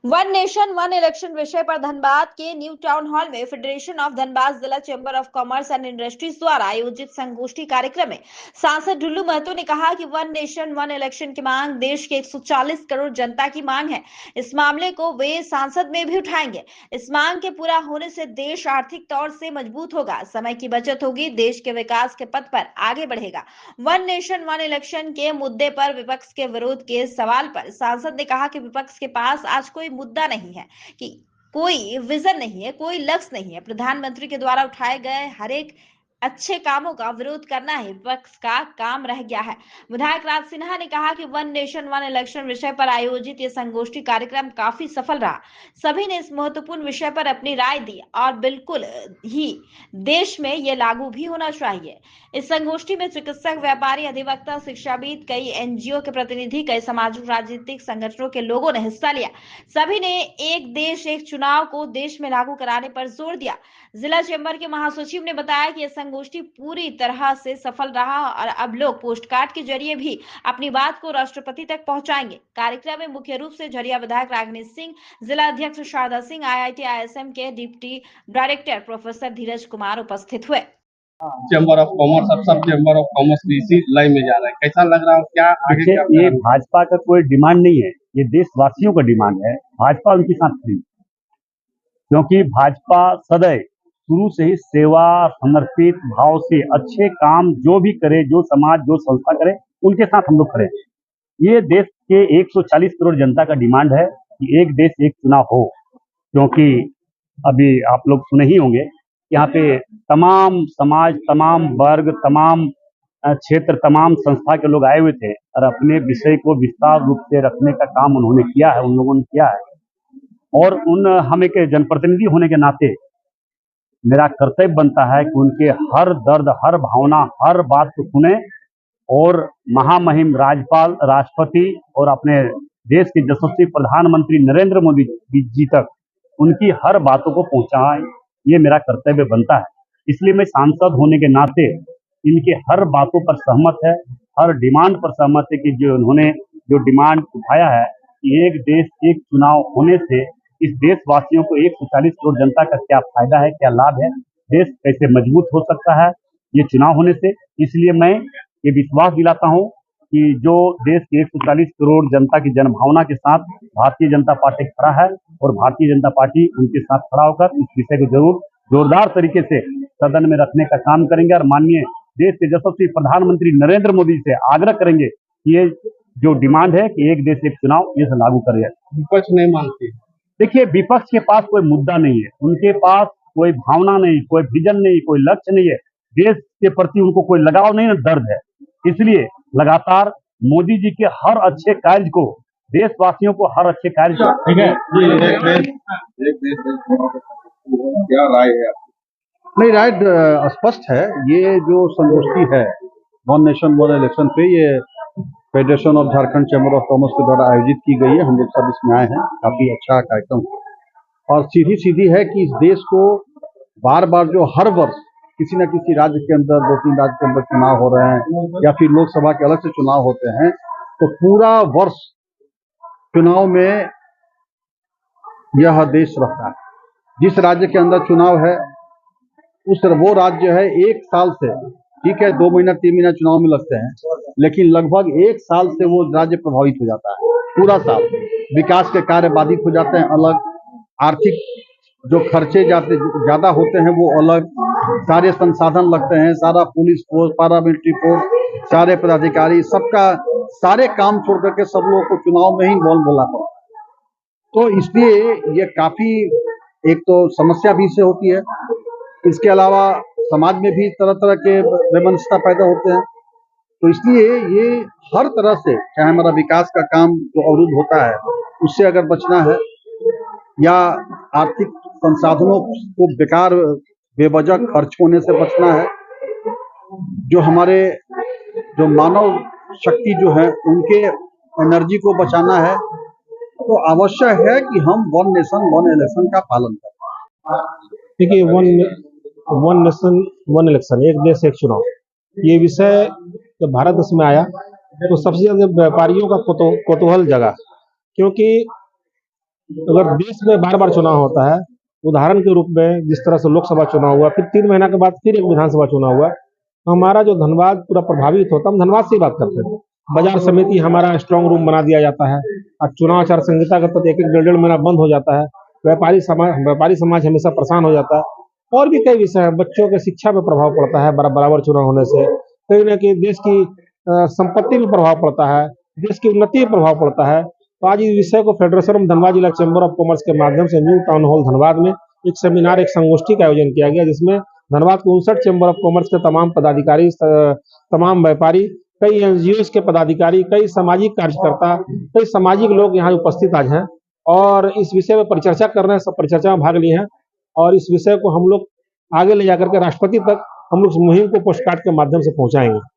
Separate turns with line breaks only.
One nation one election विषय पर धनबाद के न्यू टाउन हॉल में फेडरेशन ऑफ धनबाद जिला chamber of commerce and industries द्वारा आयोजित संगोष्ठी कार्यक्रम में सांसद ढुल्लू महतो ने कहा कि वन नेशन वन इलेक्शन की मांग देश के 140 करोड़ जनता की मांग है। इस मामले को वे सांसद में भी उठाएंगे। इस मांग के पूरा होने से देश आर्थिक तौर से मजबूत होगा, समय की बचत होगी, देश के विकास के पथ पर आगे बढ़ेगा। वन नेशन वन इलेक्शन के मुद्दे पर विपक्ष के विरोध के सवाल पर सांसद ने कहा कि विपक्ष के पास आज कोई मुद्दा नहीं है, कि कोई विजन नहीं है, कोई लक्ष्य नहीं है। प्रधानमंत्री के द्वारा उठाए गए हर एक अच्छे कामों का विरोध करना ही विपक्ष का काम रह गया है। विधायक राज सिन्हा ने कहा कि वन नेशन वन इलेक्शन विषय पर आयोजित ये संगोष्ठी कार्यक्रम काफी सफल रहा। सभी ने इस महत्वपूर्ण विषय पर अपनी राय दी और बिल्कुल ही देश में ये लागू भी होना चाहिए। इस संगोष्ठी में चिकित्सक, व्यापारी, अधिवक्ता, शिक्षाविद, कई एनजीओ के प्रतिनिधि, कई सामाजिक राजनीतिक संगठनों के लोगों ने हिस्सा लिया। सभी ने एक देश एक चुनाव को देश में लागू कराने पर जोर दिया। जिला चैंबर के महासचिव ने बताया कि यह संगोष्ठी पूरी तरह से सफल रहा और अब लोग पोस्ट कार्ड के जरिए भी अपनी बात को राष्ट्रपति तक पहुंचाएंगे। कार्यक्रम में मुख्य रूप से झरिया विधायक रागनीत सिंह, जिला अध्यक्ष शारदा सिंह, IIT ISM के डिप्टी डायरेक्टर प्रोफेसर धीरज कुमार उपस्थित हुए।
चैम्बर ऑफ कॉमर्स, अब सब चैम्बर ऑफ कॉमर्स भी इसी लाइन में जा रहा है। कैसा लग रहा है, क्या आगे क्या
ये भाजपा का कोई डिमांड नहीं है, ये देशवासियों का डिमांड है। भाजपा उनके साथ खड़ी, क्योंकि भाजपा सदैव शुरू से ही सेवा समर्पित भाव से अच्छे काम जो भी करे, जो समाज जो संस्था करे, उनके साथ हम लोग खड़े हैं। ये देश के 140 करोड़ जनता का डिमांड है कि एक देश एक चुनाव हो, क्योंकि अभी आप लोग सुने ही होंगे, यहाँ पे तमाम समाज, तमाम वर्ग, तमाम क्षेत्र, तमाम संस्था के लोग आए हुए थे और अपने विषय को विस्तार रूप से रखने का काम उन्होंने किया है, उन लोगों ने किया है। और हम एक जनप्रतिनिधि होने के नाते मेरा कर्तव्य बनता है कि उनके हर दर्द, हर भावना, हर बात को सुने और महामहिम राज्यपाल, राष्ट्रपति और अपने देश के यशस्वी प्रधानमंत्री नरेंद्र मोदी जी तक उनकी हर बातों को पहुंचाएं, ये मेरा कर्तव्य बनता है। इसलिए मैं सांसद होने के नाते इनके हर बातों पर सहमत है, हर डिमांड पर सहमत है कि जो उन्होंने जो डिमांड उठाया है कि एक देश एक चुनाव होने से इस देशवासियों को 140 करोड़ जनता का क्या फायदा है, क्या लाभ है, देश कैसे मजबूत हो सकता है ये चुनाव होने से। इसलिए मैं ये विश्वास दिलाता हूँ कि जो देश के 140 करोड़ जनता की जनभावना के साथ भारतीय जनता पार्टी खड़ा है और भारतीय जनता पार्टी उनके साथ खड़ा होकर इस विषय को जरूर जोरदार तरीके से सदन में रखने का काम करेंगे और माननीय देश के यशस्वी प्रधानमंत्री नरेंद्र मोदी से आग्रह करेंगे कि ये जो डिमांड है कि एक देश एक चुनाव ये लागू करे।
विपक्ष नहीं मानती।
देखिए, विपक्ष के पास कोई मुद्दा नहीं है, उनके पास कोई भावना नहीं, कोई विजन नहीं, कोई लक्ष्य नहीं है, देश के प्रति उनको कोई लगाव नहीं, दर्द है। इसलिए लगातार मोदी जी के हर अच्छे कार्य को, देशवासियों को हर अच्छे कार्य को,
ठीक है, क्या राय है?
नहीं, राय स्पष्ट है। ये जो संगोष्ठी है वन नेशन वन इलेक्शन पे, ये federation of Jharkhand chamber of commerce के द्वारा आयोजित की गई है। हम लोग सब इसमें आए हैं, काफी अच्छा कार्यक्रम और सीधी है कि इस देश को बार बार जो हर वर्ष किसी न किसी राज्य के अंदर, 2-3 राज्य के अंदर चुनाव हो रहे हैं या फिर लोकसभा के अलग से चुनाव होते हैं, तो पूरा वर्ष चुनाव में यह देश रहता है। जिस राज्य के अंदर चुनाव है वो राज्य है, एक साल से, ठीक है 2 महीना 3 महीना चुनाव में लगते हैं, लेकिन लगभग 1 साल से वो राज्य प्रभावित हो जाता है। पूरा साल विकास के कार्य बाधित हो जाते हैं, अलग आर्थिक जो खर्चे ज्यादा होते हैं वो अलग, सारे संसाधन लगते हैं, सारा पुलिस फोर्स, पैरामिलिट्री फोर्स, सारे पदाधिकारी, सबका सारे काम छोड़ करके सब लोगों को चुनाव में ही बोला पड़ता है। तो इसलिए ये काफी एक तो समस्या भी इससे होती है, इसके अलावा समाज में भी तरह तरह के वैमनस्यता पैदा होते हैं। तो इसलिए ये हर तरह से, चाहे हमारा विकास का काम जो अवरुद्ध होता है उससे अगर बचना है या आर्थिक संसाधनों को बेकार बेवजह खर्च होने से बचना है, जो हमारे जो मानव शक्ति जो है उनके एनर्जी को बचाना है, तो आवश्यक है कि हम वन नेशन वन इलेक्शन का पालन करें।
देखिए, वन नेशन वन इलेक्शन, एक देश एक चुनाव, ये विषय जब भारत देश में आया तो सबसे ज्यादा व्यापारियों का कौतूहल जगा, क्योंकि अगर देश में बार बार चुनाव होता है, उदाहरण के रूप में जिस तरह से लोकसभा चुनाव हुआ, फिर 3 महीना के बाद फिर एक विधानसभा चुनाव हुआ, तो हमारा जो धनबाद पूरा प्रभावित होता, हम धनबाद से ही बात करते थे। बाजार समिति हमारा स्ट्रांग रूम बना दिया जाता है और चुनाव आचार संहिता के तहत 1-1 डेढ़-डेढ़ महीना बंद हो जाता है। व्यापारी समाज हमेशा परेशान हो जाता है। और भी कई विषय हैं, बच्चों के शिक्षा पे प्रभाव पड़ता है बराबर चुनाव होने से, कहीं न कहीं देश की संपत्ति में प्रभाव पड़ता है, देश की उन्नति में प्रभाव पड़ता है। तो आज इस विषय को फेडरेशन ऑफ धनबाद जिला चैम्बर ऑफ कॉमर्स के माध्यम से न्यू टाउन हॉल धनबाद में एक सेमिनार, एक संगोष्ठी का आयोजन किया गया, जिसमें धनबाद के 59 चैम्बर ऑफ कॉमर्स के तमाम पदाधिकारी, तमाम व्यापारी, कई एनजीओ के पदाधिकारी, कई सामाजिक कार्यकर्ता, कई सामाजिक लोग यहाँ उपस्थित आज हैं और इस विषय में परिचर्चा कर रहे हैं, सब परिचर्चा में भाग लिए हैं और इस विषय को हम लोग आगे ले जाकर के राष्ट्रपति तक हम लोग मुहिम को पोस्टकार्ड के माध्यम से पहुंचाएंगे।